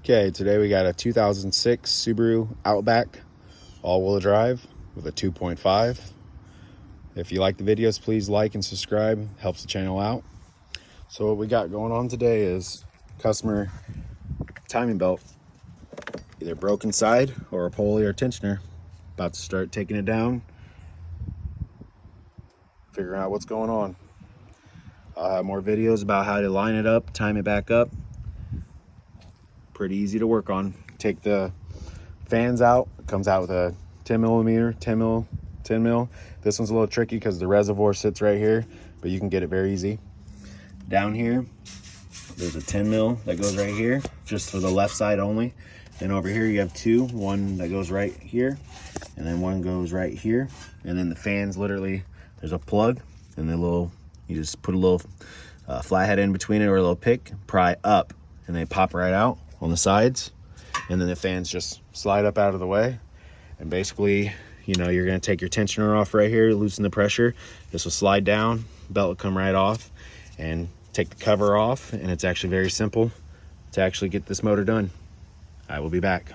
Okay, today we got a 2006 Subaru Outback all-wheel drive with a 2.5. If you like the videos, please like and subscribe. Helps the channel out. So what we got going on today is customer timing belt, either broke inside or a pulley or tensioner. About to start taking it down, figuring out what's going on. I'll have more videos about how to line it up, time it back up. Pretty easy to work on. Take the fans out. It comes out with a 10 millimeter, 10 mil. This one's a little tricky because the reservoir sits right here, but you can get it very easy. Down here, there's a 10 mil that goes right here, just for the left side only. Then over here you have two, one that goes right here, and then one goes right here. And then the fans, literally, there's a plug, and the little, you just put a little flathead in between it or a little pick, pry up, and they pop right out on the sides. And then the fans just slide up out of the way. And basically, you know, you're gonna take your tensioner off right here, loosen the pressure. This will slide down, belt will come right off, and take the cover off. And it's actually very simple to actually get this motor done. I will be back.